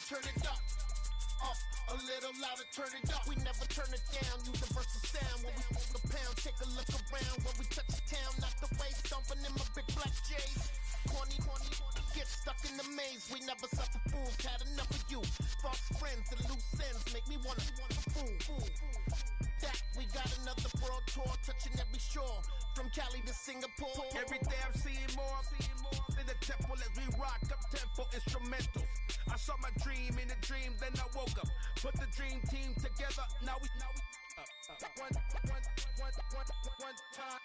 turn it up. A little louder, turn it up. We never turn it down. Universal sound when we hold the pound. Take a look around when we touch the town. Knock the way, stomping in my big black J's. Corny, get stuck in the maze. We never suffer fools. Had enough of you. False friends and loose ends make me wanna fool. That we got another world tour, touching every shore, from Cali to Singapore. Every day I'm seeing more in the temple as we rock up tempo instrumentals. I saw my dream in a dream, then I woke up. Put the dream team together. Now we one time.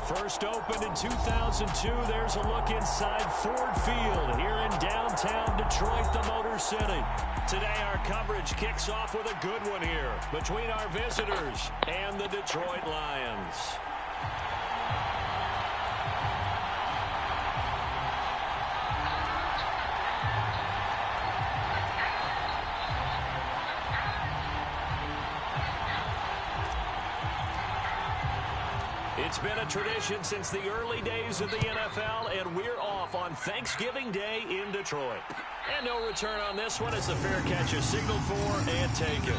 First opened in 2002, there's a look inside Ford Field here in downtown Detroit, the Motor City. Today our coverage kicks off with a good one here between our visitors and the Detroit Lions. It's been a tradition since the early days of the NFL, and we're off on Thanksgiving Day in Detroit. And no return on this one as the fair catch is signaled for and taken.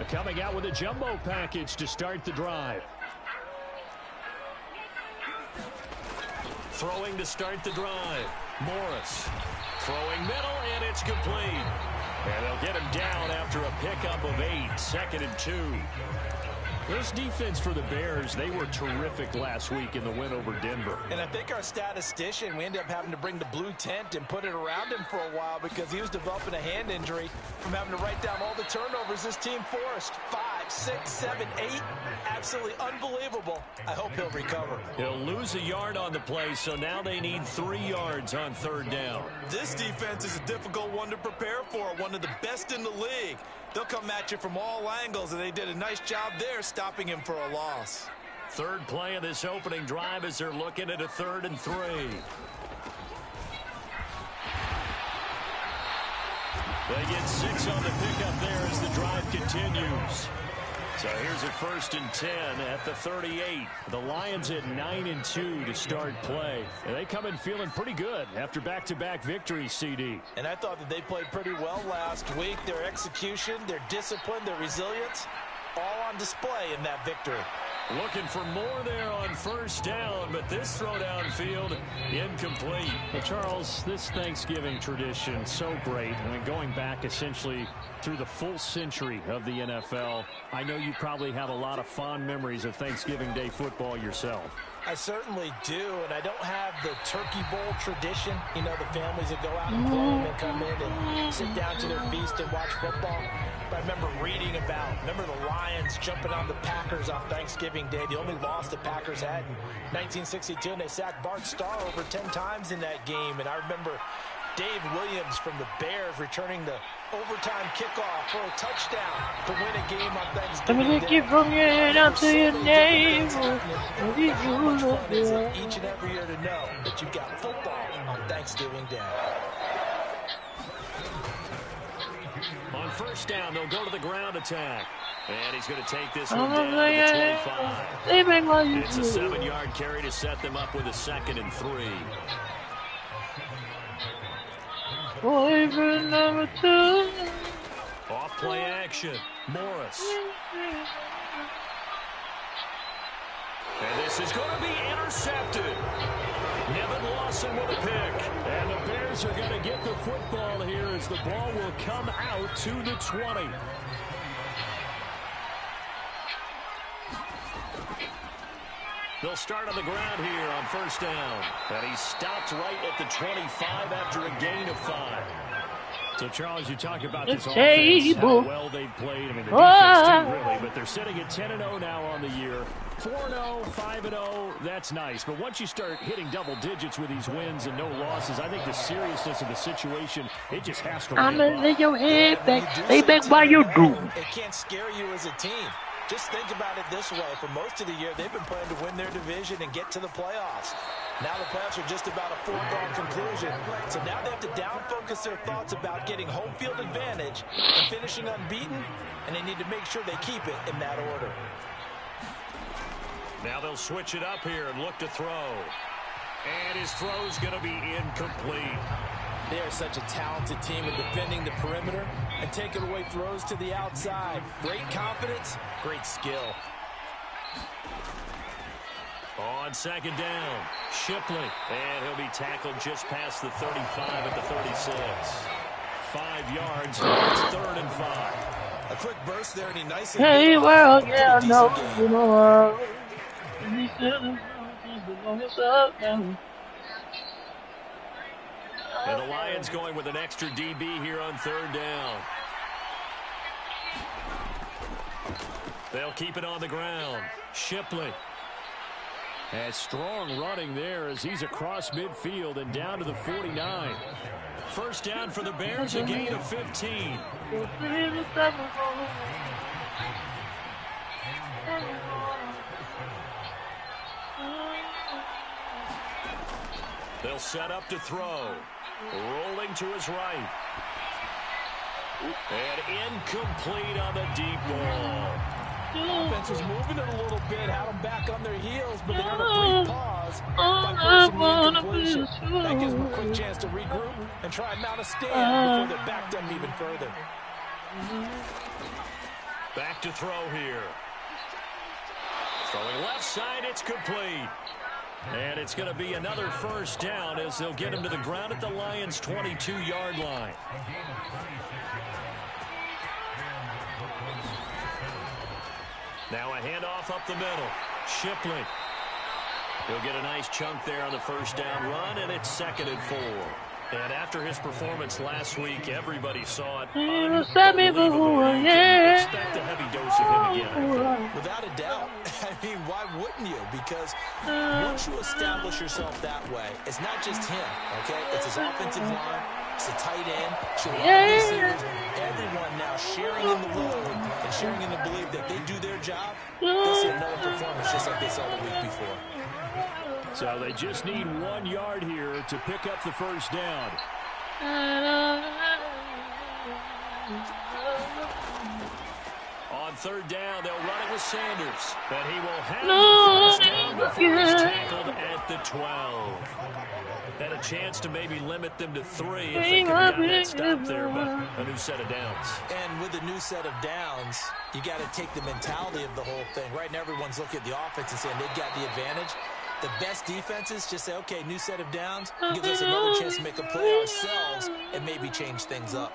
Coming out with a jumbo package to start the drive. Throwing to start the drive. Morris. Throwing middle, and it's complete. And they'll get him down after a pickup of 8, 2nd and 2. This defense for the Bears, they were terrific last week in the win over Denver. And I think our statistician, we ended up having to bring the blue tent and put it around him for a while because he was developing a hand injury from having to write down all the turnovers this team forced. 5, 6, 7, 8. Absolutely unbelievable. I hope he'll recover. He'll lose a yard on the play, so now they need 3 yards on 3rd down. This defense is a difficult one to prepare for, one of the best in the league. They'll come at you from all angles, and they did a nice job there stopping him for a loss. 3rd play of this opening drive as they're looking at a 3rd and 3. They get 6 on the pickup there as the drive continues. So here's a 1st and 10 at the 38. The Lions at 9 and 2 to start play. And they come in feeling pretty good after back-to-back victories, CD. And I thought that they played pretty well last week. Their execution, their discipline, their resilience, all on display in that victory. Looking for more there on 1st down, but this throw downfield incomplete. Well, Charles, this Thanksgiving tradition, so great. I mean, going back essentially through the full century of the NFL, I know you probably have a lot of fond memories of Thanksgiving Day football yourself. I certainly do, and I don't have the Turkey Bowl tradition. You know, the families that go out and play and then come in and sit down to their feast and watch football. But I remember reading about, the Lions jumping on the Packers on Thanksgiving Day. The only loss the Packers had in 1962, and they sacked Bart Starr over 10 times in that game. And I remember Dave Williams from the Bears returning the overtime kickoff for a touchdown to win a game on Thanksgiving Day. Keep from your head up to your name. Each and every year to know that you've got football on Thanksgiving Day. On 1st down, they'll go to the ground attack. And he's going to take this one down to the 25. It's a 7-yard carry to set them up with a 2nd and 3. Boyfriend number 2. Off play action. Morris. And this is going to be intercepted. Nevin Lawson with a pick. And the Bears are going to get the football here as the ball will come out to the 20. They'll start on the ground here on 1st down. And he stopped right at the 25 after a gain of 5. So, Charles, you talk about this offense, table. how well they've played. I mean, the defense too, really, but they're sitting at 10-0 now on the year. 4-0, 5-0, that's nice. But once you start hitting double digits with these wins and no losses, I think the seriousness of the situation, it just has to I'm ramp gonna lay up. your head back. Lay back while you do. It can't scare you as a team. Just think about it this way. For most of the year, they've been playing to win their division and get to the playoffs. Now the playoffs are just about a foregone conclusion. So now they have to down-focus their thoughts about getting home field advantage and finishing unbeaten, and they need to make sure they keep it in that order. Now they'll switch it up here and look to throw. And his throw's going to be incomplete. They are such a talented team in defending the perimeter and taking away throws to the outside. Great confidence, great skill. On second down, Shipley. And he'll be tackled just past the 35 at the 36. 5 yards, it's 3rd and 5. A quick burst there, and he nicely... Hey, well, yeah, no, you know, And the Lions going with an extra DB here on 3rd down. They'll keep it on the ground. Shipley. And strong running there as he's across midfield and down to the 49. First down for the Bears, a gain of 15. They'll set up to throw. Rolling to his right. And incomplete on the deep ball. Offense was moving it a little bit, had them back on their heels, but they had a brief pause by forcing the incompletion. That gives them a quick chance to regroup and try and mount a stand before they're backed up even further. Back to throw here. Throwing left side, it's complete. And it's going to be another first down as they'll get him to the ground at the Lions' 22-yard line. Now a handoff up the middle. Shipley. He'll get a nice chunk there on the first down run, and it's 2nd and 4. And after his performance last week, everybody saw it. Unbelievable. Expect a heavy dose of him again. Without a doubt. I mean, why wouldn't you? Because once you establish yourself that way, it's not just him, okay? It's his offensive line. It's the tight end. Receivers. Everyone now sharing in the load and sharing in the belief that they do their job. They'll see another performance just like they saw the week before. So they just need 1 yard here to pick up the first down. On 3rd down, they'll run it with Sanders. But he will have the first down before he's tackled at the 12. Had a chance to maybe limit them to 3 if they could have gotten that stop there, but a new set of downs. And with a new set of downs, you got to take the mentality of the whole thing. Right now, everyone's looking at the offense and saying they've got the advantage. The best defenses just say, okay, new set of downs, gives us another chance to make a play ourselves and maybe change things up.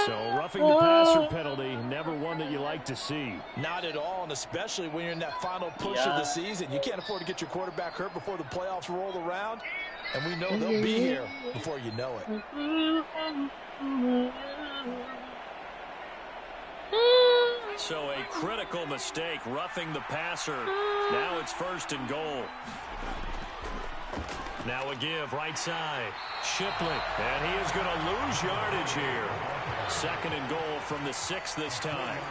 So roughing the passer penalty, never one that you like to see. Not at all, and especially when you're in that final push of the season. You can't afford to get your quarterback hurt before the playoffs roll around, and we know they'll be here before you know it. So a critical mistake, roughing the passer. Now it's 1st and goal. Now a give, right side. Shipley, and he is going to lose yardage here. 2nd and goal from the 6 this time.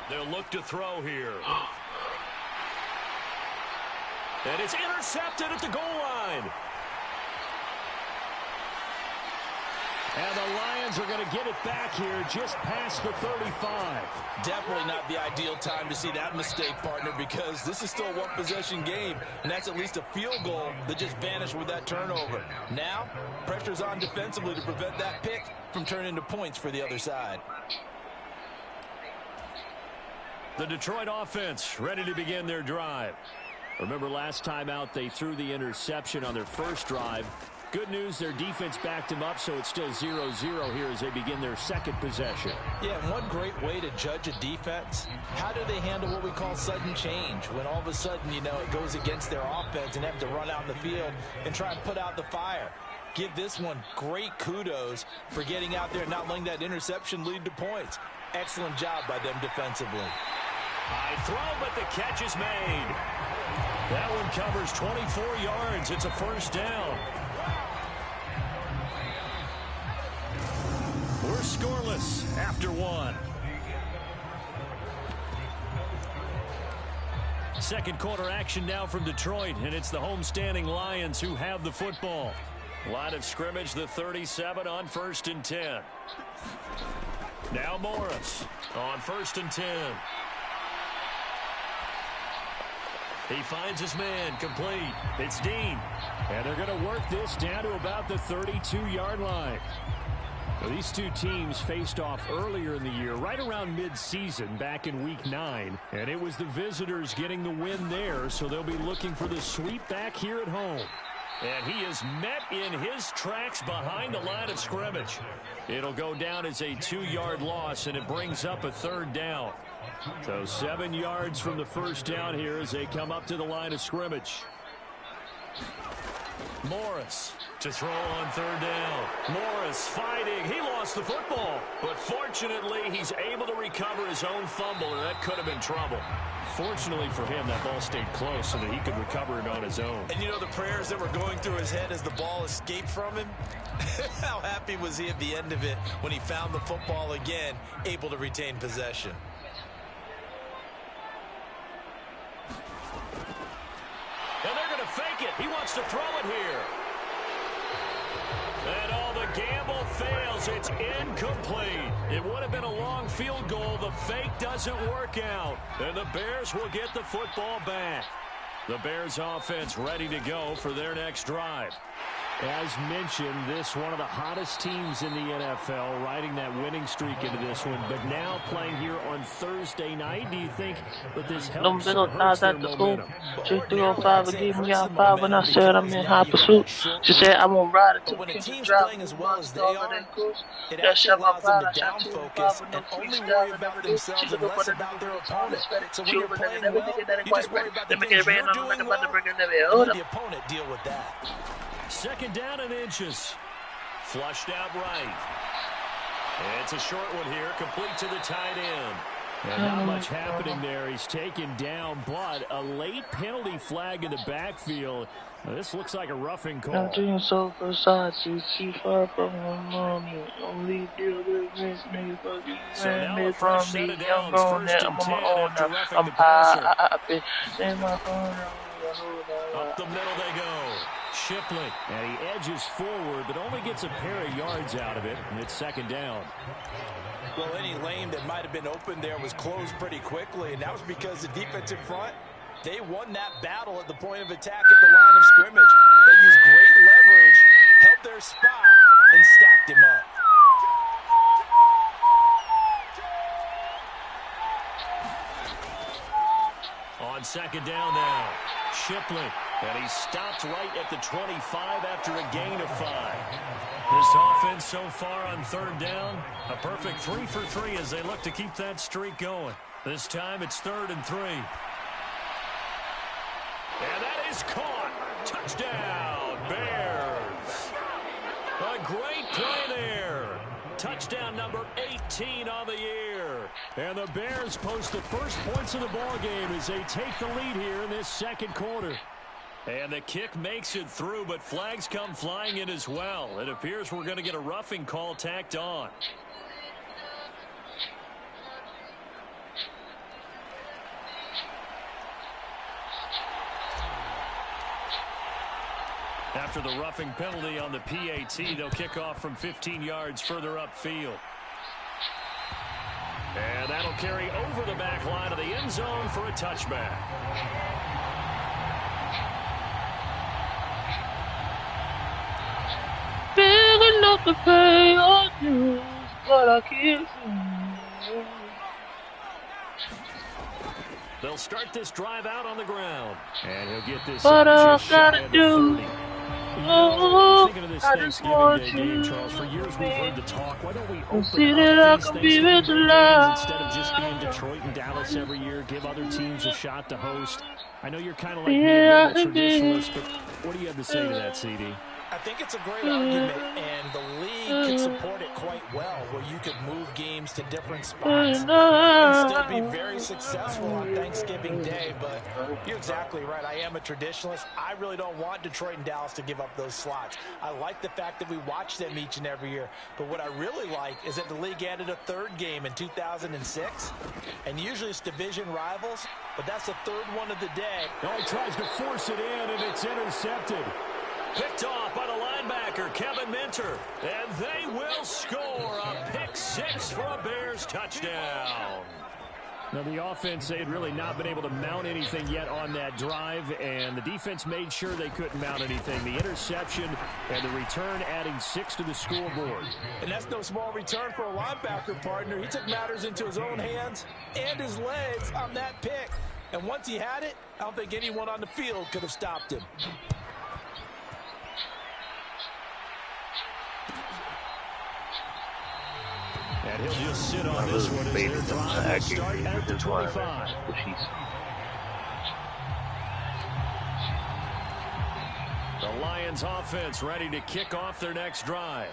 They'll look to throw here. And it's intercepted at the goal line. And the Lions are going to get it back here just past the 35. Definitely not the ideal time to see that mistake, partner, because this is still a one-possession game, and that's at least a field goal that just vanished with that turnover. Now, pressure's on defensively to prevent that pick from turning into points for the other side. The Detroit offense ready to begin their drive. Remember last time out, they threw the interception on their first drive. good news, their defense backed him up, so it's still 0-0 here as they begin their second possession. Yeah, and one great way to judge a defense, how do they handle what we call sudden change? When all of a sudden, it goes against their offense and have to run out in the field and try and put out the fire. Give this one great kudos for getting out there and not letting that interception lead to points. Excellent job by them defensively. High throw, but the catch is made. That one covers 24 yards. It's a first down. We're scoreless after one. Second quarter action now from Detroit, and it's the homestanding Lions who have the football. Line of scrimmage, the 37 on 1st and 10. Now Morris on 1st and 10. He finds his man, complete. It's Dean. And they're going to work this down to about the 32-yard line. Now, these two teams faced off earlier in the year, right around mid-season, back in Week 9. And it was the visitors getting the win there, so they'll be looking for the sweep back here at home. And he is met in his tracks behind the line of scrimmage. It'll go down as a 2-yard loss, and it brings up a third down. So 7 yards from the first down here as they come up to the line of scrimmage. Morris to throw on third down. Morris fighting. He lost the football. But fortunately, he's able to recover his own fumble, and that could have been trouble. Fortunately for him, that ball stayed close so that he could recover it on his own. And the prayers that were going through his head as the ball escaped from him? How happy was he at the end of it when he found the football again, able to retain possession? And they're going to fake it. He wants to throw it here. And the gamble fails. It's incomplete. It would have been a long field goal. The fake doesn't work out. And the Bears will get the football back. The Bears offense ready to go for their next drive. As mentioned, this one of the hottest teams in the NFL, riding that winning streak into this one, but now playing here on Thursday night. Do you think that this helps or hurts their momentum? She 305 and gave me out 5 when I said I'm in high pursuit. She said I won't ride it to when a team's drive playing as well as they are, it actually allows them to down focus and only worry about themselves and less about their opponent. So when you're playing well, you just worry about the things you're doing well, and let the opponent deal with that. Second down and inches. Flushed out right. It's a short one here, complete to the tight end. And not much happening there. He's taken down, but a late penalty flag in the backfield. Now, this looks like a roughing call. I'm doing so Versace, she far from her mommy. Only deal with this nigga fucking man from me. I'm grown now, I'm on my own now. I'm high, I've been in my phone. Up the middle they go. Shipley, and he edges forward, but only gets a pair of yards out of it, and it's second down. Well, any lane that might have been open there was closed pretty quickly, and that was because the defensive front, they won that battle at the point of attack at the line of scrimmage. They used great leverage, held their spot, and stacked him up. On second down now, Shipley, and he stopped right at the 25 after a gain of 5. This offense so far on third down, a perfect 3 for 3 as they look to keep that streak going. This time it's 3rd and 3. And that is caught. Touchdown, Bears. A great play there. Touchdown number 18 on the year. And the Bears post the first points of the ball game as they take the lead here in this second quarter. And the kick makes it through, but flags come flying in as well. It appears we're going to get a roughing call tacked on. After the roughing penalty on the PAT, they'll kick off from 15 yards further upfield. And that'll carry over the back line of the end zone for a touchback. Big enough to pay your dues, but I can't see. They'll start this drive out on the ground. And he'll get this What up I just shy gotta of the do? 30. Oh, thinking of this I just Thanksgiving want Day you game, Charles, for years we've heard the talk. Why don't we to open see that up I these can be Thanksgiving with Day you games instead of just being love. Detroit and Dallas every year? Give other teams a shot to host. I know you're kind of like me, a Yeah, bit of a traditionalist, but what do you have to say to that, CD? I think it's a great argument, and the league could support it quite well, where you could move games to different spots and still be very successful on Thanksgiving Day. But you're exactly right. I am a traditionalist. I really don't want Detroit and Dallas to give up those slots. I like the fact that we watch them each and every year. But what I really like is that the league added a third game in 2006, and usually it's division rivals, but that's the third one of the day. Oh, he tries to force it in, and it's intercepted. Picked off by the linebacker, Kevin Minter. And they will score a pick six for a Bears touchdown. Now, the offense, they had really not been able to mount anything yet on that drive, and the defense made sure they couldn't mount anything. The interception and the return adding 6 to the scoreboard. And that's no small return for a linebacker partner. He took matters into his own hands and his legs on that pick. And once he had it, I don't think anyone on the field could have stopped him. And he'll just sit on this one as their drive will start at the 25. The Lions offense ready to kick off their next drive.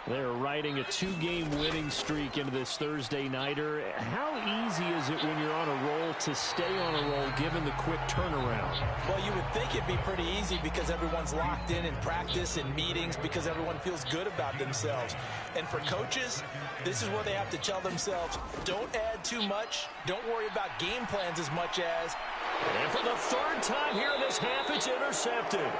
They're riding a 2-game winning streak into this Thursday nighter. How easy is it when you're on a roll to stay on a roll given the quick turnaround? Well, you would think it'd be pretty easy because everyone's locked in practice and meetings because everyone feels good about themselves. And for coaches, this is where they have to tell themselves, don't add too much. Don't worry about game plans as much as. And for the third time here in this half, it's intercepted.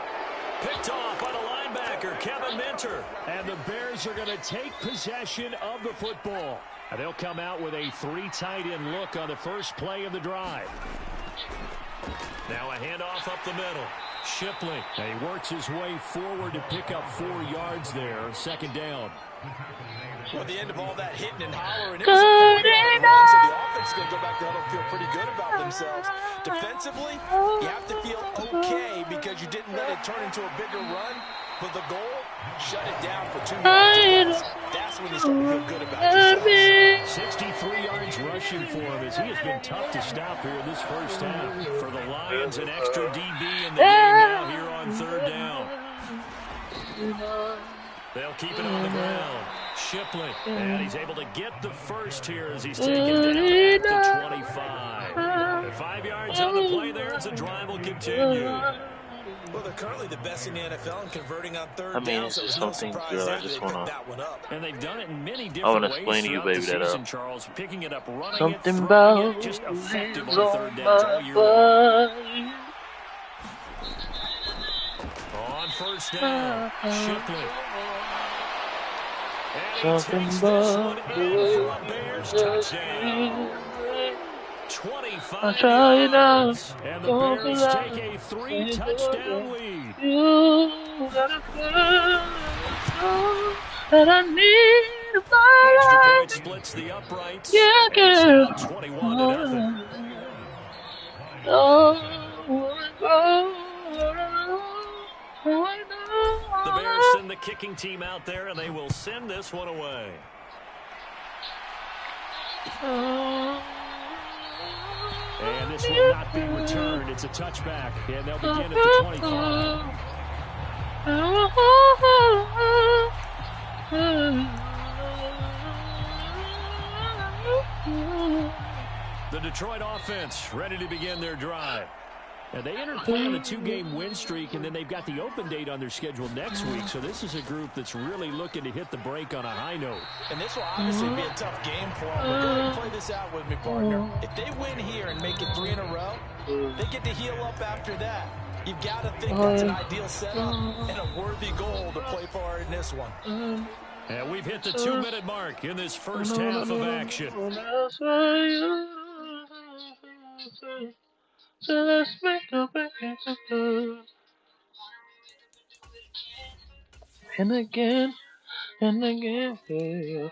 Picked off by the linebacker, Kevin Minter. And the Bears are going to take possession of the football. And they'll come out with a 3 tight end look on the first play of the drive. Now a handoff up the middle. Shipley. And he works his way forward to pick up 4 yards there. Second down. Well, at the end of all that hitting and hollering, it was a 4-yard run, so the offense is going to go back to huddle and feel pretty good about themselves. Defensively, you have to feel okay because you didn't let it turn into a bigger run, but the goal, shut it down for 2 yards. That's when you start to feel good about yourself. 63 yards rushing for him as he has been tough to stop here in this first half. For the Lions, an extra DB in the game now here on third down. They'll keep it on the ground. Shipley, and he's able to get the first here as he's taken down at the 25. And 5 yards on the play there as the drive will continue. Well, they're currently the best in the NFL in converting on third down. It's just something good. I just want to. And they've done it in many different ways explain to you, baby, season, Charles. Picking it up, running something it, about it, just effective on third downs all year long. On first down, Shipley. And he takes this one in for a Bears touchdown. 25 yards. And the Bears take a 3-touchdown lead. You gotta feel that I need my Extra life. point splits the uprights. Yeah, girl. 21-0. The Bears send the kicking team out there, and they will send this one away. And this will not be returned. It's a touchback, and they'll begin at the 25. The Detroit offense ready to begin their drive. And they entered play on a 2-game win streak, and then they've got the open date on their schedule next week. So this is a group that's really looking to hit the break on a high note. And this will obviously be a tough game for them. But go ahead and play this out with me, partner. If they win here and make it 3 in a row, they get to heal up after that. You've got to think that's an ideal setup and a worthy goal to play for in this one. And we've hit the 2-minute mark in this first half of action. So let's make the best. And again, you gotta feel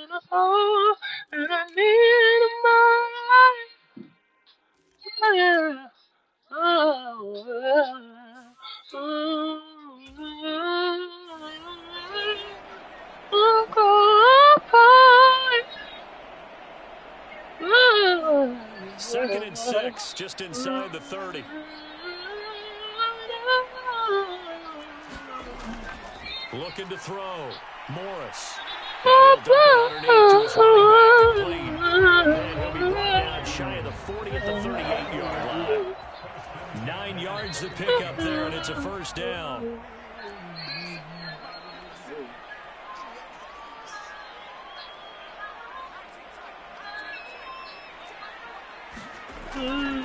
the heart, and I need my life. Oh, yeah. Second and 6, just inside the 30. Looking to throw. Morris. And he'll dump it underneath to his running back, complete. And he'll be brought down shy of the 40 at the 38-yard line. 9 yards to pick up there, and it's a first down.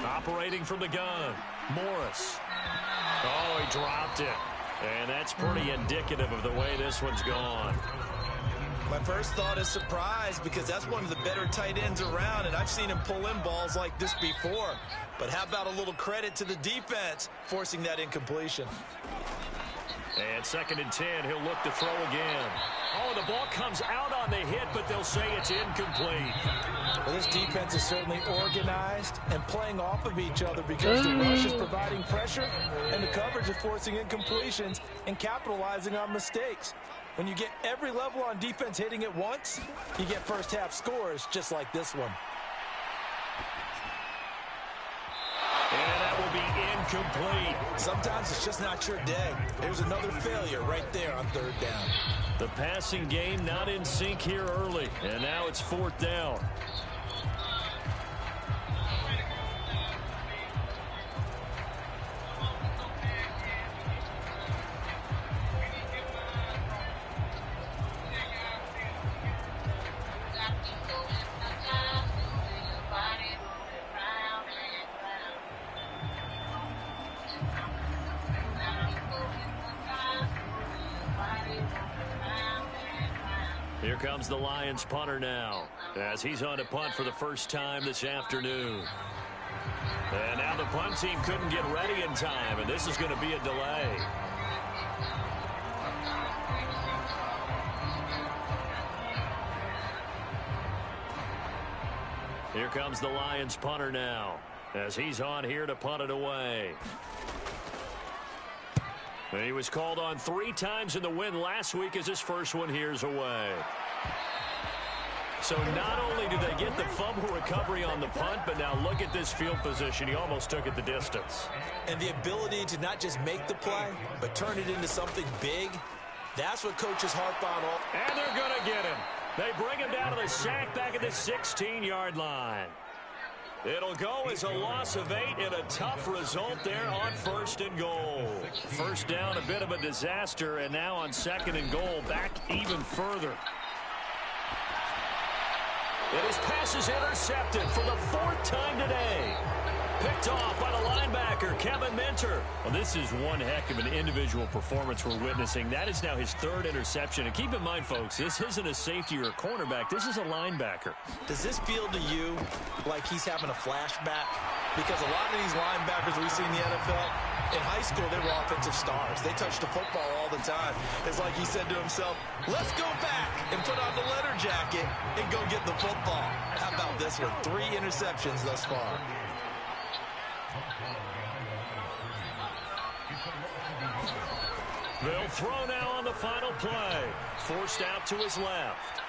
Operating from the gun, Morris. Oh, he dropped it. And that's pretty indicative of the way this one's gone. My first thought is surprise, because that's one of the better tight ends around, and I've seen him pull in balls like this before. But how about a little credit to the defense forcing that incompletion? And second and 10, he'll look to throw again. Oh, the ball comes out on the hit, but they'll say it's incomplete. Well, this defense is certainly organized and playing off of each other, because the rush is providing pressure and the coverage is forcing incompletions and capitalizing on mistakes. When you get every level on defense hitting at once, you get first half scores just like this one. And that will be incomplete. Sometimes it's just not your day. There's another failure right there on third down. The passing game not in sync here early, and now it's fourth down. Here comes the Lions punter now, as he's on to punt for the first time this afternoon. And now the punt team couldn't get ready in time, and this is going to be a delay. Here comes the Lions punter now, as he's on here to punt it away. And he was called on 3 times in the win last week, as his first one here's away. So not only do they get the fumble recovery on the punt, but now look at this field position. He almost took it the distance. And the ability to not just make the play, but turn it into something big, that's what coaches harp on all. And they're going to get him. They bring him down to the sack back at the 16-yard line. It'll go as a loss of 8 and a tough result there on first and goal. First down, a bit of a disaster, and now on second and goal, back even further. And his pass is intercepted for the 4th time today. Picked off by the linebacker, Kevin Minter. Well, this is one heck of an individual performance we're witnessing. That is now his 3rd interception. And keep in mind, folks, this isn't a safety or a cornerback. This is a linebacker. Does this feel to you like he's having a flashback? Because a lot of these linebackers we see in the NFL, in high school, they were offensive stars. They touched the football all the time. It's like he said to himself, let's go back and put on the leather jacket and go get the football. How about this one? 3 interceptions thus far. They'll throw now on the final play. Forced out to his left.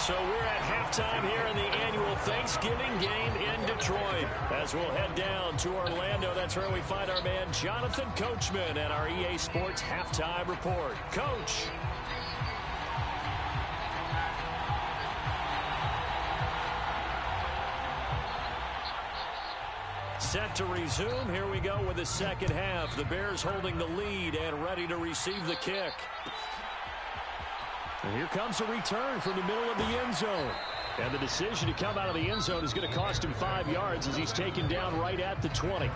So we're at halftime here in the annual Thanksgiving game in Detroit. As we'll head down to Orlando, that's where we find our man Jonathan Coachman at our EA Sports Halftime Report. Coach. Set to resume. Here we go with the second half. The Bears holding the lead and ready to receive the kick. And here comes a return from the middle of the end zone. And the decision to come out of the end zone is going to cost him 5 yards as he's taken down right at the 20.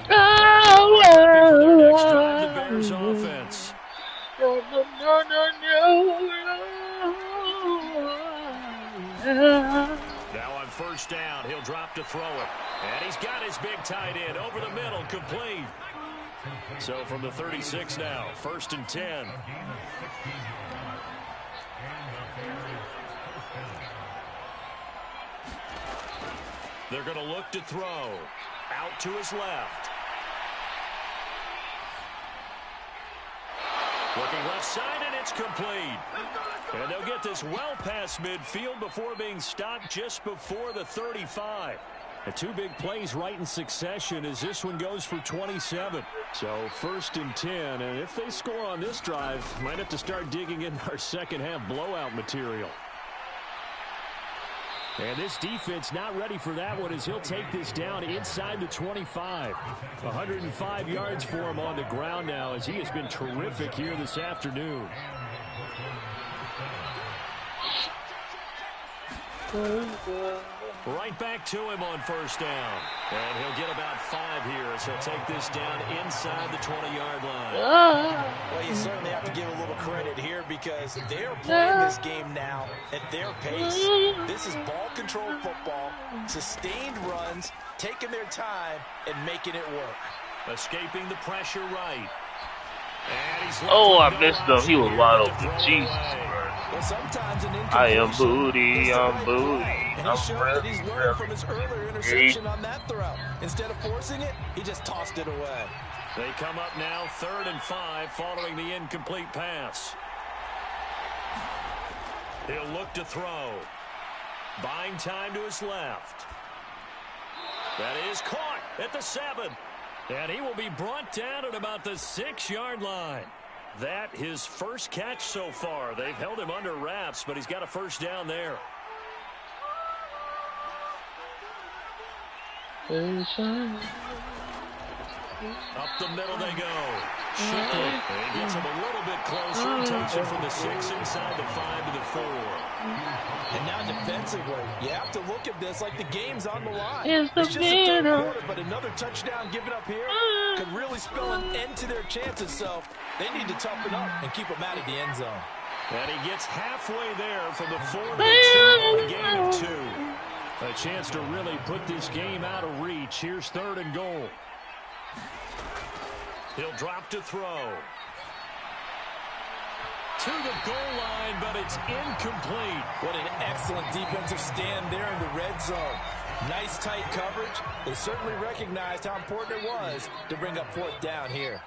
For their next drive, the Bears offense. Now on first down, he'll drop to throw it. And he's got his big tight end over the middle, complete. So from the 36 now, 1st and 10. They're going to look to throw. Out to his left. Looking left side, and it's complete. And they'll get this well past midfield before being stopped just before the 35. The two big plays right in succession as this one goes for 27. So 1st and 10, and if they score on this drive, might have to start digging in our second half blowout material. And this defense not ready for that one as he'll take this down inside the 25. 105 yards for him on the ground now as he has been terrific here this afternoon. Right back to him on 1st down. And he'll get about 5 here as he'll take this down inside the 20-yard line. Well, you certainly have to give a little credit here because they're playing this game now at their pace. This is ball control football, sustained runs, taking their time, and making it work. Escaping the pressure right. I missed him. He was wide open. Jesus Christ. Well, sometimes I am booty. I'm booty. And he showed that he's learned from his earlier interception on that throw. Instead of forcing it, he just tossed it away. They come up now 3rd and 5 following the incomplete pass. He'll look to throw. Buying time to his left. That is caught at the 7. And he will be brought down at about the 6-yard line. That his first catch so far. They've held him under wraps, but he's got a 1st down there. Up the middle they go. Shipley. He gets him a little bit closer. Takes it from the 6 inside the 5 to the 4. And now defensively, you have to look at this like the game's on the line. It's just a 3rd quarter, but another touchdown given up here could really spell an end to their chances. So they need to toughen up and keep them out of the end zone. And he gets halfway there from the 4 to the 2 on a gain of 2. A chance to really put this game out of reach. Here's 3rd and goal. He'll drop to throw. To the goal line, but it's incomplete. What an excellent defensive stand there in the red zone. Nice tight coverage. They certainly recognized how important it was to bring up 4th down here.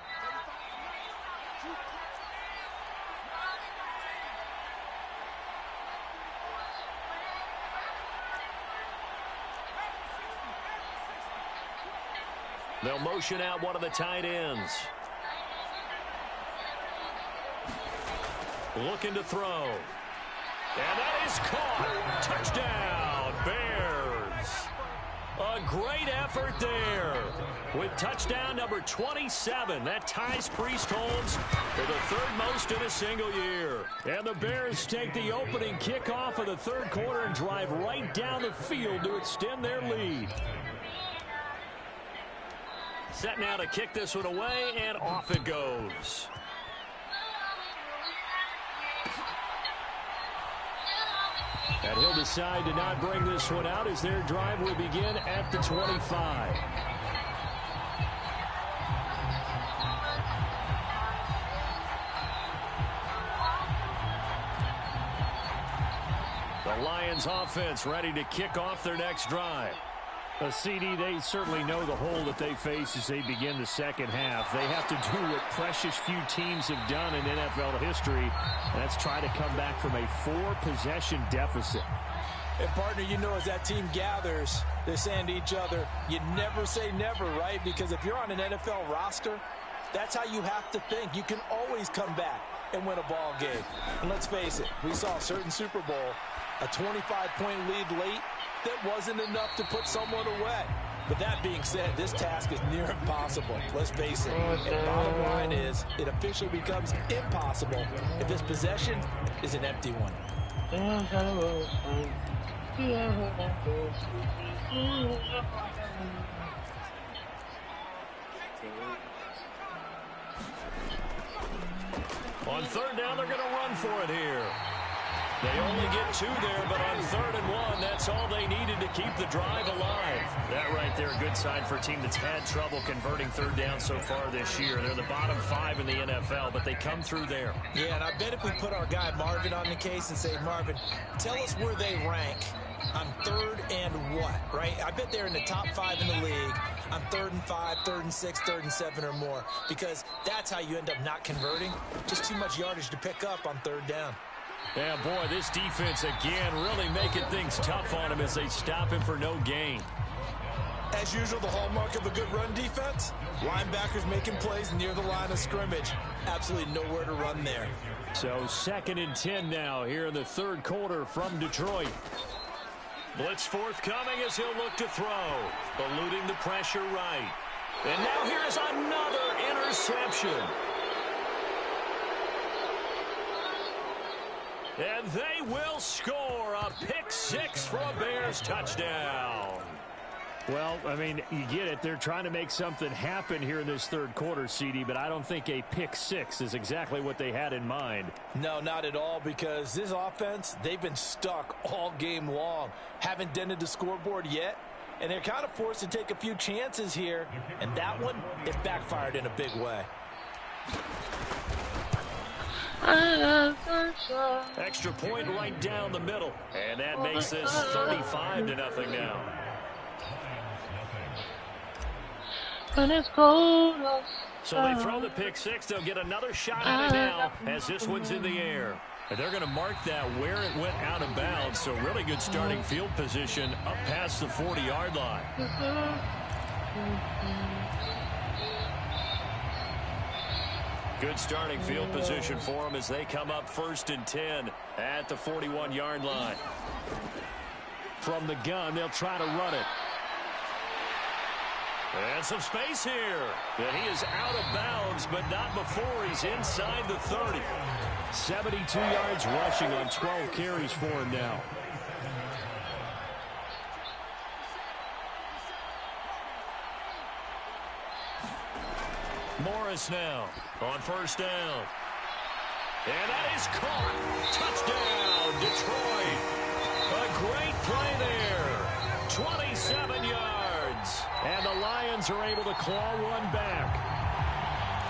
They'll motion out one of the tight ends. Looking to throw. And that is caught. Touchdown, Bears. A great effort there. With touchdown number 27. That ties Priest Holmes for the 3rd most in a single year. And the Bears take the opening kickoff of the 3rd quarter and drive right down the field to extend their lead. Set now to kick this one away, and off it goes. And he'll decide to not bring this one out as their drive will begin at the 25. The Lions offense ready to kick off their next drive. A CD, they certainly know the hole that they face as they begin the second half. They have to do what precious few teams have done in NFL history. That's try to come back from a 4-possession deficit. And, partner, you know as that team gathers, they're saying to each other, you never say never, right? Because if you're on an NFL roster, that's how you have to think. You can always come back and win a ball game. And let's face it, we saw a certain Super Bowl, a 25-point lead late, that wasn't enough to put someone away. But that being said, this task is near impossible. Let's face it. And bottom line is, it officially becomes impossible if this possession is an empty one. On 3rd down, they're going to run for it here. They only get 2 there, but on 3rd and 1, that's all they needed to keep the drive alive. That right there, a good sign for a team that's had trouble converting 3rd down so far this year. They're the bottom 5 in the NFL, but they come through there. Yeah, and I bet if we put our guy Marvin on the case and say, Marvin, tell us where they rank on 3rd and what, right? I bet they're in the top 5 in the league on 3rd and 5, 3rd and 6, 3rd and 7 or more, because that's how you end up not converting. Just too much yardage to pick up on 3rd down. Yeah, boy, this defense again really making things tough on him as they stop him for no gain. As usual, the hallmark of a good run defense, linebackers making plays near the line of scrimmage. Absolutely nowhere to run there. So 2nd and 10 now here in the 3rd quarter from Detroit. Blitz forthcoming as he'll look to throw. Eluding the pressure right. And now here is another interception. And they will score a pick 6 for a Bears touchdown. Well, I mean, you get it. They're trying to make something happen here in this 3rd quarter, CD, but I don't think a pick 6 is exactly what they had in mind. No, not at all, because this offense, they've been stuck all game long. Haven't dented the scoreboard yet, and they're kind of forced to take a few chances here, and that one, it backfired in a big way. Extra point right down the middle, and that makes this 35-0 now. When it's cold outside. So they throw the pick 6. They'll get another shot at it now as this one's in the air. And they're going to mark that where it went out of bounds. So really good starting field position up past the 40-yard line. Good starting field position for them as they come up 1st and 10 at the 41-yard line. From the gun, they'll try to run it. And some space here. And he is out of bounds, but not before he's inside the 30. 72 yards rushing on 12 carries for him now. Morris now on 1st down. And that is caught. Touchdown, Detroit. A great play there. 27 yards. And the Lions are able to claw one back.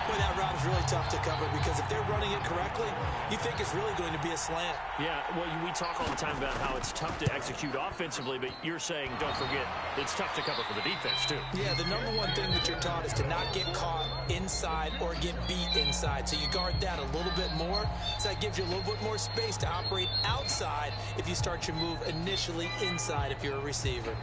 Boy, that route is really tough to cover because if they're running it correctly, you think it's really going to be a slant. Yeah, well, we talk all the time about how it's tough to execute offensively, but you're saying, don't forget, it's tough to cover for the defense, too. Yeah, the number one thing that you're taught is to not get caught inside or get beat inside. So you guard that a little bit more. So that gives you a little bit more space to operate outside if you start your move initially inside if you're a receiver.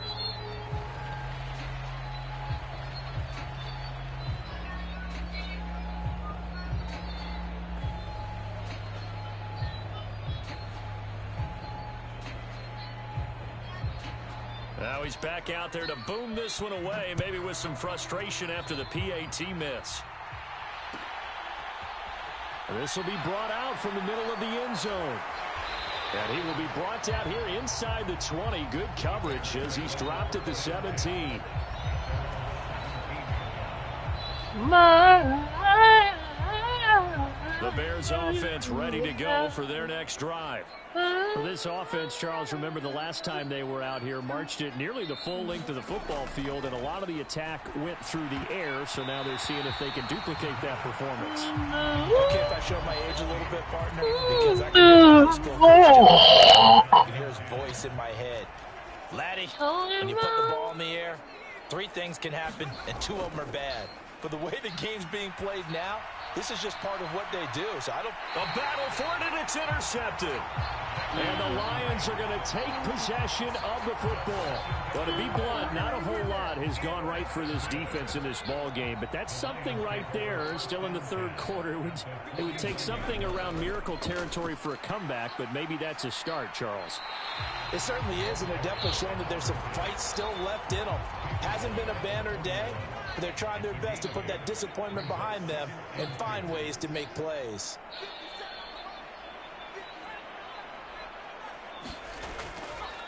Now he's back out there to boom this one away, maybe with some frustration after the PAT miss. This will be brought out from the middle of the end zone. And he will be brought out here inside the 20. Good coverage as he's dropped at the 17. The Bears offense ready to go for their next drive. For this offense, Charles, remember the last time they were out here, marched it nearly the full length of the football field, and a lot of the attack went through the air, so now they're seeing if they can duplicate that performance. Okay, if I show my age a little bit, partner, because I can hear his voice in my head. Laddie, when you put the ball in the air, 3 things can happen, and 2 of them are bad. But the way the game's being played now, this is just part of what they do. So I don't. A battle for it, and it's intercepted. And the Lions are going to take possession of the football. But to be blunt, not a whole lot has gone right for this defense in this ball game. But that's something right there. Still in the 3rd quarter. It would take something around miracle territory for a comeback, but maybe that's a start, Charles. It certainly is, and they're definitely showing that there's some fight still left in them. Hasn't been a banner day, but they're trying their best to put that disappointment behind them and find ways to make plays.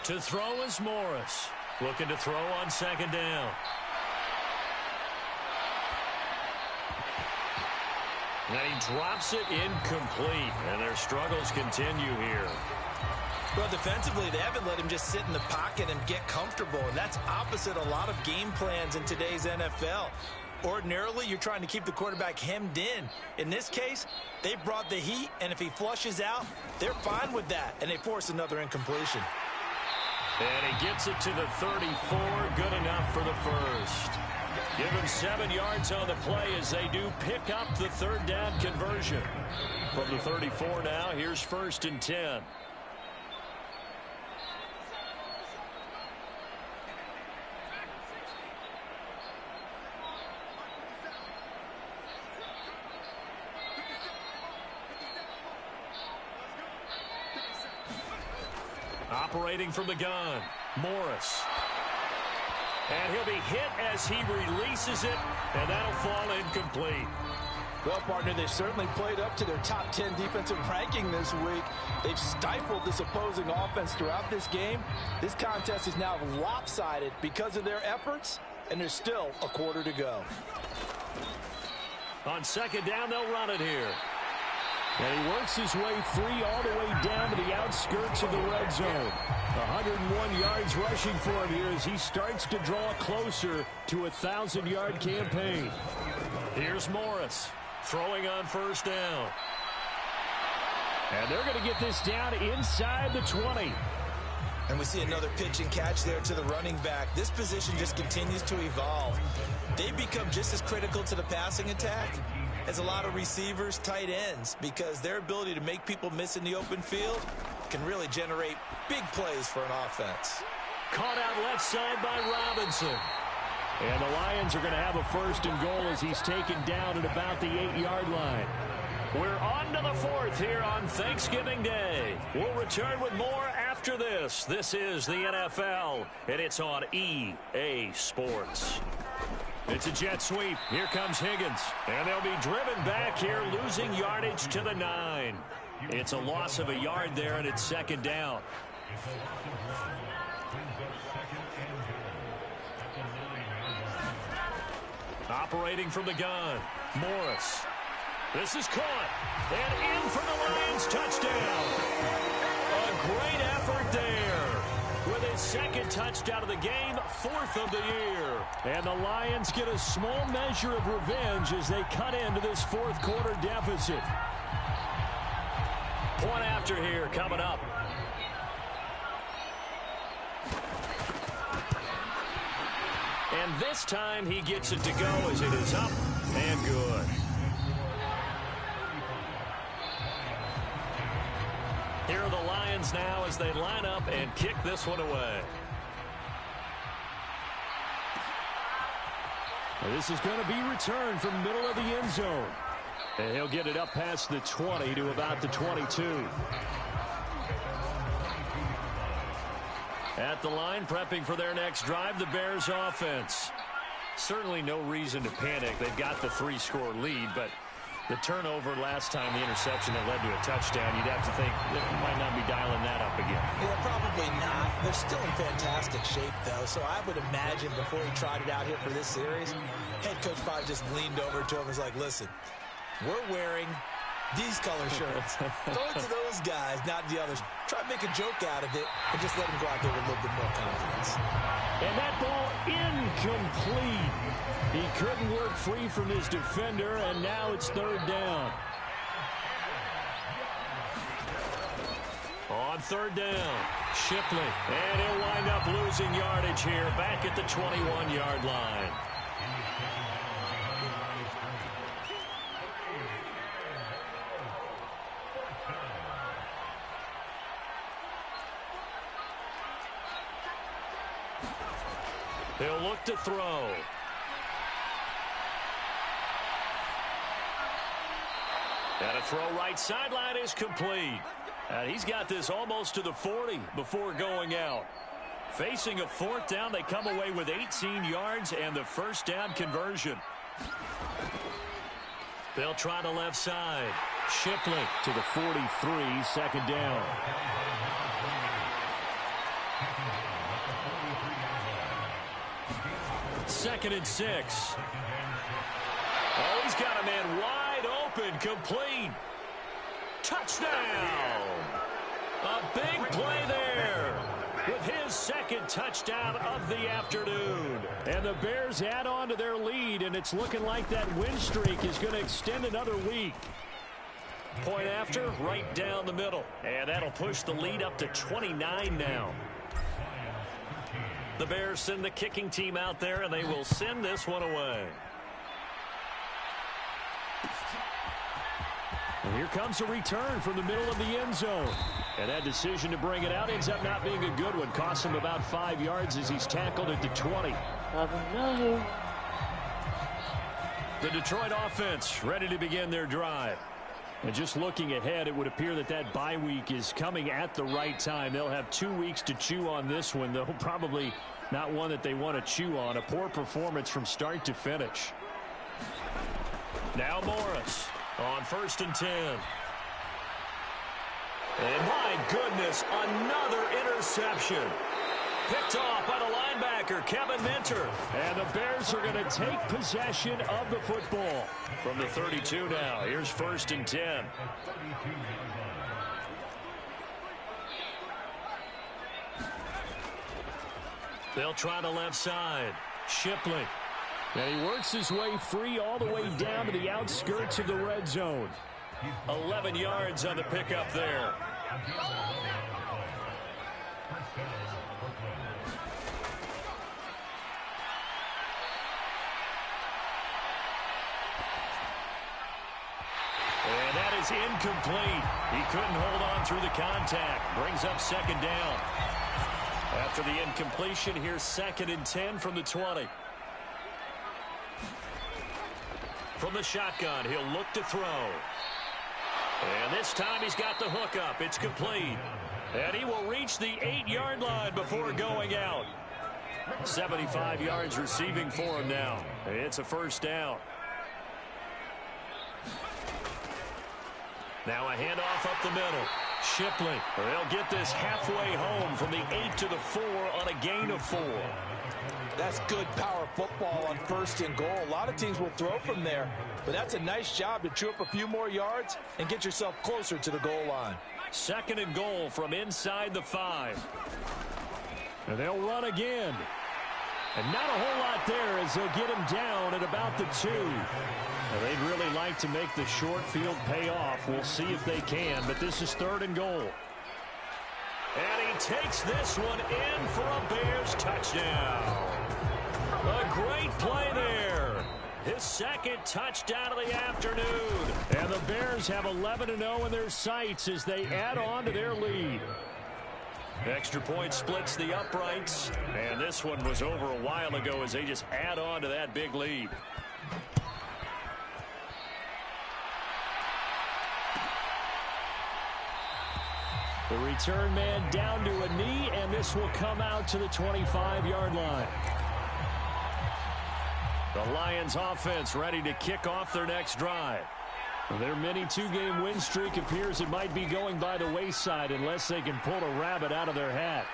To throw is Morris. Looking to throw on 2nd down. And he drops it incomplete. And their struggles continue here. Well, defensively, they haven't let him just sit in the pocket and get comfortable. And that's opposite a lot of game plans in today's NFL. Ordinarily, you're trying to keep the quarterback hemmed in. In this case, they brought the heat, and if he flushes out, they're fine with that, and they force another incompletion. And he gets it to the 34. Good enough for the first. Give him 7 yards on the play as they do pick up the third down conversion. From the 34 now, here's 1st and 10. Operating from the gun, Morris. And he'll be hit as he releases it, and that'll fall incomplete. Well, partner, they certainly played up to their top 10 defensive ranking this week. They've stifled this opposing offense throughout this game. This contest is now lopsided because of their efforts, and there's still a quarter to go. On 2nd down, they'll run it here. And he works his way free all the way down to the outskirts of the red zone. 101 yards rushing for him here as he starts to draw closer to a 1,000-yard campaign. Here's Morris throwing on 1st down. And they're going to get this down inside the 20. And we see another pitch and catch there to the running back. This position just continues to evolve. They become just as critical to the passing attack as a lot of receivers, tight ends, because their ability to make people miss in the open field can really generate big plays for an offense. Caught out left side by Robinson. And the Lions are going to have a 1st and goal as he's taken down at about the 8-yard line. We're on to the 4th here on Thanksgiving Day. We'll return with more after this. This is the NFL, and it's on EA Sports. It's a jet sweep. Here comes Higgins. And they'll be driven back here, losing yardage to the 9. It's a loss of a yard there, and it's 2nd down. Operating from the gun, Morris. This is caught. And in for the Lions touchdown. A great effort there. With his 2nd touchdown of the game, 4th of the year. And the Lions get a small measure of revenge as they cut into this 4th quarter deficit. Point after here coming up. And this time he gets it to go as it is up and good. Here are the Lions now as they line up and kick this one away. Well, this is going to be returned from middle of the end zone. And he'll get it up past the 20 to about the 22. At the line, prepping for their next drive, the Bears offense. Certainly no reason to panic. They've got the 3-score lead, but the turnover last time, the interception that led to a touchdown, you'd have to think they might not be dialing that up again. Yeah, probably not. They're still in fantastic shape, though, so I would imagine before he tried it out here for this series, head coach probably just leaned over to him and was like, listen, we're wearing these color shirts. Throw it to those guys, not the others. Try to make a joke out of it and just let them go out there with a little bit more confidence. And that ball incomplete. He couldn't work free from his defender, and now it's 3rd down. On 3rd down, Shipley. And he'll wind up losing yardage here back at the 21-yard line. He'll look to throw. And a throw right sideline is complete. And he's got this almost to the 40 before going out. Facing a 4th down, they come away with 18 yards and the 1st down conversion. They'll try the left side. Shipley to the 43, 2nd down. Second and 6. Oh, he's got a man wide open, complete. Touchdown! A big play there with his 2nd touchdown of the afternoon. And the Bears add on to their lead, and it's looking like that win streak is going to extend another week. Point after, right down the middle. And that'll push the lead up to 29 now. The Bears send the kicking team out there, and they will send this one away. And here comes a return from the middle of the end zone. And that decision to bring it out ends up not being a good one. Costs him about 5 yards as he's tackled at the 20. The Detroit offense ready to begin their drive. And just looking ahead, it would appear that that bye week is coming at the right time. They'll have 2 weeks to chew on this one, though probably not one that they want to chew on. A poor performance from start to finish. Now Morris on 1st and 10. And my goodness, another interception. Picked off by the linebacker, Kevin Minter. And the Bears are going to take possession of the football from the 32 now. Here's 1st and 10. They'll try the left side. Shipley. And he works his way free all the way down to the outskirts of the red zone. 11 yards on the pickup there. And that is incomplete. He couldn't hold on through the contact. Brings up 2nd down. After the incompletion, here's 2nd and 10 from the 20. From the shotgun, he'll look to throw. And this time he's got the hook up. It's complete. And he will reach the 8-yard line before going out. 75 yards receiving for him now. It's a 1st down. Now a handoff up the middle. Shipley. They'll get this halfway home from the 8 to the 4 on a gain of 4. That's good power football on 1st and goal. A lot of teams will throw from there, but that's a nice job to chew up a few more yards and get yourself closer to the goal line. 2nd and goal from inside the 5. And they'll run again. And not a whole lot there as they'll get him down at about the 2. Now, they'd really like to make the short field pay off. We'll see if they can, but this is 3rd and goal. And he takes this one in for a Bears touchdown. A great play there. His 2nd touchdown of the afternoon. And the Bears have 11-0 in their sights as they add on to their lead. Extra point splits the uprights. And this one was over a while ago as they just add on to that big lead. The return man down to a knee, and this will come out to the 25-yard line. The Lions offense ready to kick off their next drive. Their mini 2-game win streak appears it might be going by the wayside unless they can pull a rabbit out of their hat.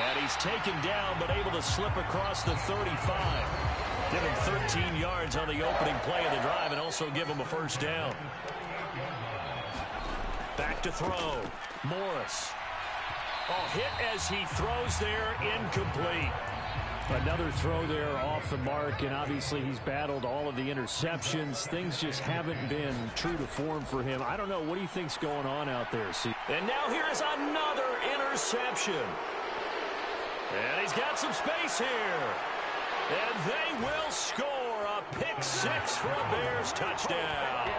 And he's taken down but able to slip across the 35. Give him 13 yards on the opening play of the drive and also give him a 1st down. Back to throw. Morris. Oh, hit as he throws there, incomplete. Another throw there off the mark, and obviously he's battled all of the interceptions. Things just haven't been true to form for him. I don't know. What do you think's going on out there? See? And now here is another interception. And he's got some space here. And they will score a pick 6 for a Bears touchdown.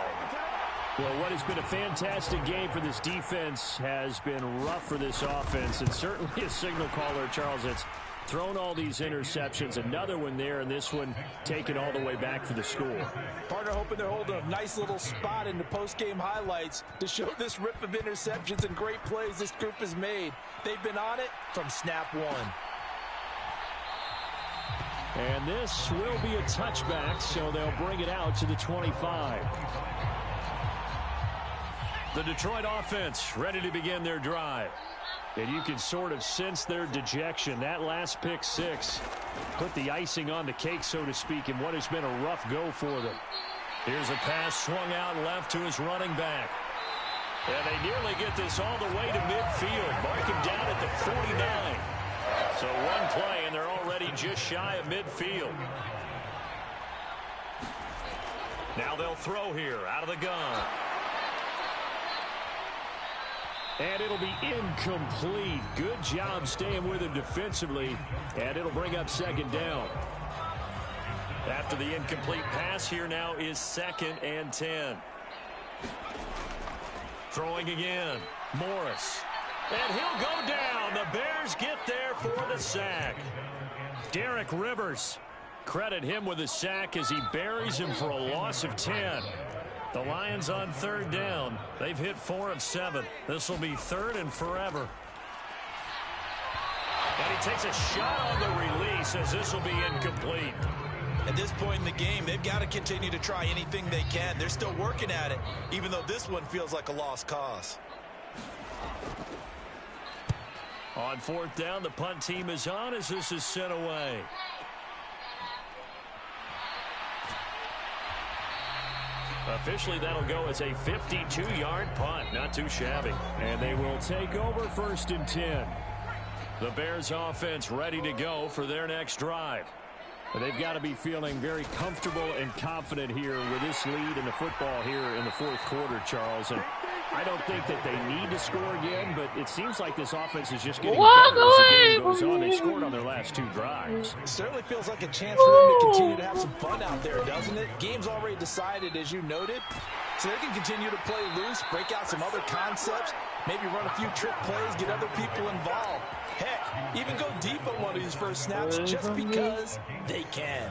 Well, what has been a fantastic game for this defense has been rough for this offense, and certainly a signal caller, Charles, that's thrown all these interceptions. Another one there, and this one taken all the way back for the score. Partner hoping they're holding a nice little spot in the post-game highlights to show this rip of interceptions and great plays this group has made. They've been on it from snap 1. And this will be a touchback, so they'll bring it out to the 25. The Detroit offense ready to begin their drive. And you can sort of sense their dejection. That last pick 6 put the icing on the cake, so to speak, in what has been a rough go for them. Here's a pass swung out left to his running back. And they nearly get this all the way to midfield. Mark him down at the 49. So one play, and they're already just shy of midfield. Now they'll throw here out of the gun. And it'll be incomplete. Good job staying with him defensively. And it'll bring up second down. After the incomplete pass, here now is 2nd and 10. Throwing again. Morris. And he'll go down. The Bears get there for the sack. Derek Rivers. Credit him with a sack as he buries him for a loss of 10. The Lions on 3rd down. They've hit 4 of 7. This will be 3rd and forever. And he takes a shot on the release as this will be incomplete. At this point in the game, they've got to continue to try anything they can. They're still working at it, even though this one feels like a lost cause. On 4th down, the punt team is on as this is sent away. Officially, that'll go as a 52-yard punt. Not too shabby. And they will take over 1st and 10. The Bears offense ready to go for their next drive. They've got to be feeling very comfortable and confident here with this lead in the football here in the 4th quarter, Charles. And I don't think that they need to score again, but it seems like this offense is just getting better as the game goes on. They scored on their last 2 drives. It certainly feels like a chance for them to continue to have some fun out there, doesn't it? Game's already decided, as you noted, so they can continue to play loose, break out some other concepts, maybe run a few trick plays, get other people involved. Heck, even go deep on one of these first snaps just because they can.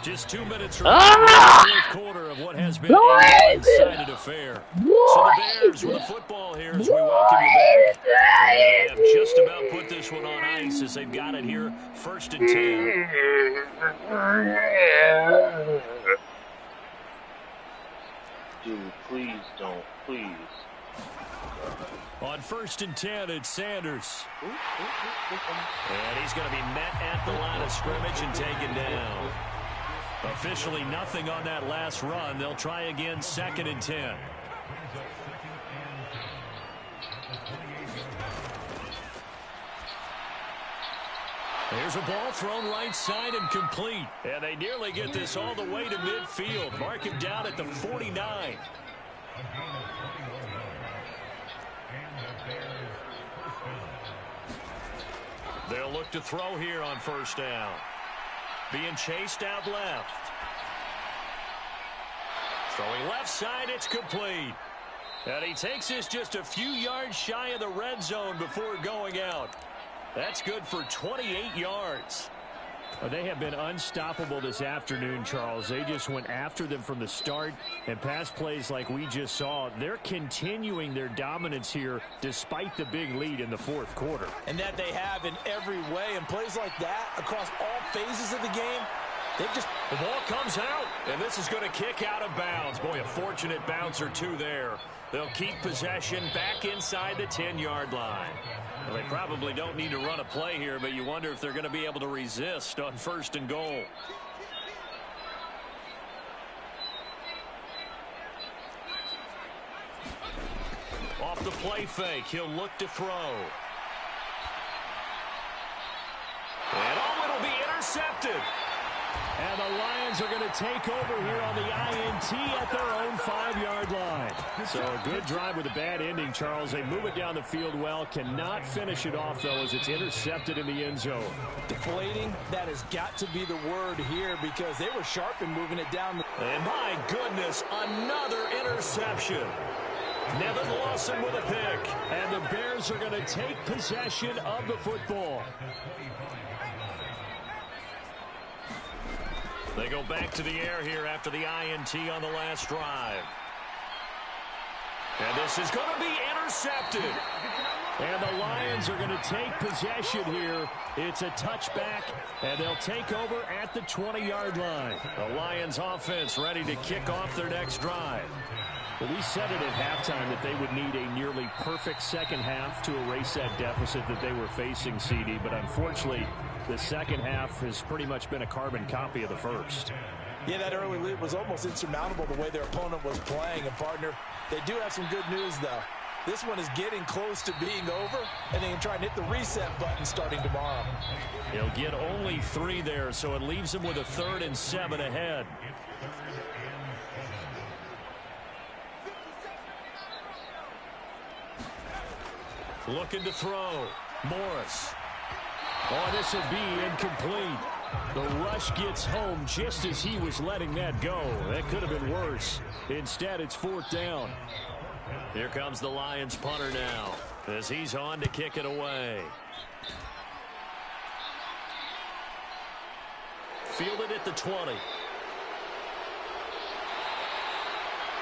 Just 2 minutes remaining in the 4th quarter of what has been a one-sided affair. So the Bears with the football here as we welcome you back. They have just about put this one on ice as they've got it here 1st and 10. Dude, please don't. Please. On 1st and 10, it's Sanders. And he's going to be met at the line of scrimmage and taken down. Officially nothing on that last run. They'll try again 2nd and 10. There's a ball thrown right side and complete. And they nearly get this all the way to midfield. Mark him down at the 49. They'll look to throw here on 1st down. Being chased out left. Throwing left side, it's complete. And he takes this just a few yards shy of the red zone before going out. That's good for 28 yards. They have been unstoppable this afternoon, Charles. They just went after them from the start, and pass plays like we just saw, they're continuing their dominance here despite the big lead in the 4th quarter. And that they have in every way, and plays like that across all phases of the game, they've just... The ball comes out, and this is going to kick out of bounds. Boy, a fortunate bounce or two there. They'll keep possession back inside the 10-yard line. Well, they probably don't need to run a play here, but you wonder if they're going to be able to resist on 1st and goal. Off the play fake, he'll look to throw. And it'll be intercepted. And the Lions are going to take over here on the INT at their own 5-yard line. So a good drive with a bad ending, Charles. They move it down the field well. Cannot finish it off, though, as it's intercepted in the end zone. Deflating, that has got to be the word here because they were sharp in moving it down. And my goodness, another interception. Nevin Lawson with a pick. And the Bears are going to take possession of the football. They go back to the air here after the INT on the last drive. And this is going to be intercepted. And the Lions are going to take possession here. It's a touchback, and they'll take over at the 20-yard line. The Lions offense ready to kick off their next drive. Well, we said it at halftime that they would need a nearly perfect second half to erase that deficit that they were facing, CD, but unfortunately, the second half has pretty much been a carbon copy of the first. Yeah, that early lead was almost insurmountable the way their opponent was playing. And, partner, they do have some good news, though. This one is getting close to being over, and they can try and hit the reset button starting tomorrow. He'll get only 3 there, so it leaves him with a 3rd and 7 ahead. Looking to throw. Morris. Oh, this will be incomplete. The rush gets home just as he was letting that go. That could have been worse. Instead, it's 4th down. Here comes the Lions punter now as he's on to kick it away. Fielded at the 20.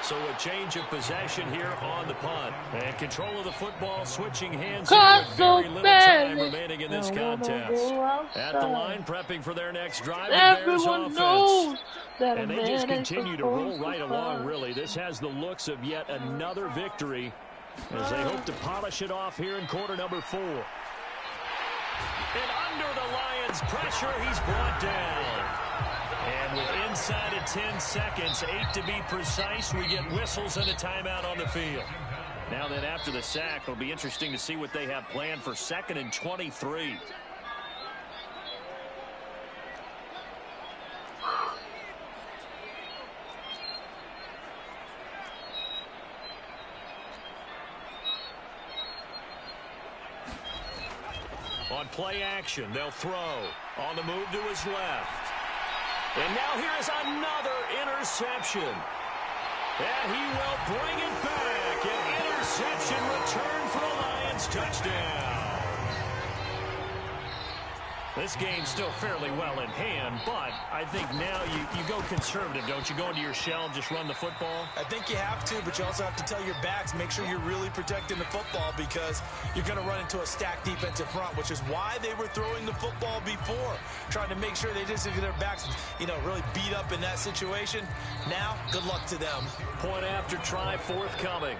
So a change of possession here on the punt. And control of the football switching hands with very little time remaining in this contest. At the line, prepping for their next drive. Everyone knows that and they just continue to roll right along, really. This has the looks of yet another victory as they hope to polish it off here in quarter number 4. And under the Lions' pressure, he's brought down. And with inside of 10 seconds, 8 to be precise, we get whistles and a timeout on the field. Now then, after the sack, it'll be interesting to see what they have planned for 2nd and 23. On play action, they'll throw. On the move to his left. And now here is another interception. And he will bring it back. An interception return for the Lions touchdown. This game's still fairly well in hand, but I think now you go conservative, don't you? Go into your shell and just run the football? I think you have to, but you also have to tell your backs, make sure you're really protecting the football because you're going to run into a stacked defensive front, which is why they were throwing the football before, trying to make sure they just get their backs, really beat up in that situation. Now, good luck to them. Point after try forthcoming.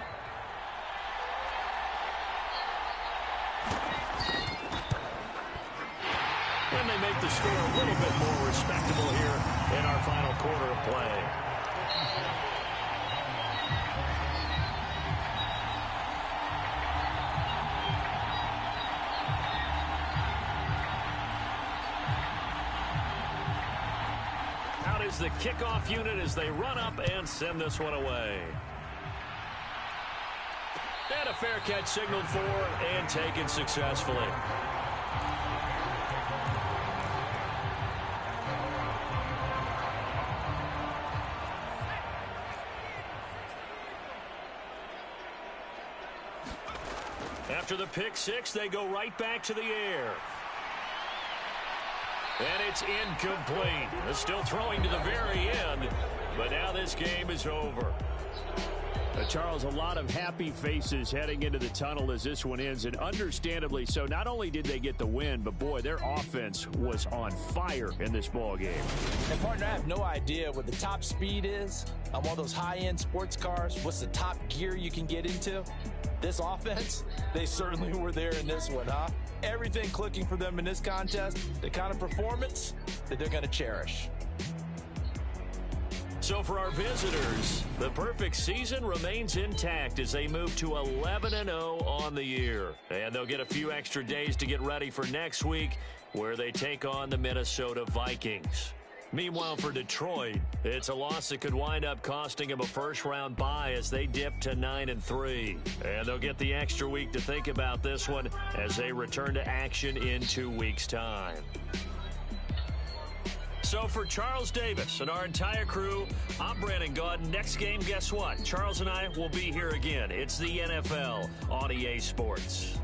And they make the score a little bit more respectable here in our final quarter of play. Out is the kickoff unit as they run up and send this one away. And a fair catch signaled for and taken successfully. After the pick six, they go right back to the air. And it's incomplete. They're still throwing to the very end, but now this game is over. Charles, a lot of happy faces heading into the tunnel as this one ends, and understandably so. Not only did they get the win, but boy, their offense was on fire in this ball game. And partner, I have no idea what the top speed is on one of those high-end sports cars. What's the top gear you can get into? This offense, they certainly were there in this one, huh? Everything clicking for them in this contest, the kind of performance that they're going to cherish. So for our visitors, the perfect season remains intact as they move to 11-0 on the year. And they'll get a few extra days to get ready for next week, where they take on the Minnesota Vikings. Meanwhile, for Detroit, it's a loss that could wind up costing them a first-round bye as they dip to 9-3. And they'll get the extra week to think about this one as they return to action in 2 weeks' time. So for Charles Davis and our entire crew, I'm Brandon Gaudin. Next game, guess what? Charles and I will be here again. It's the NFL on EA Sports.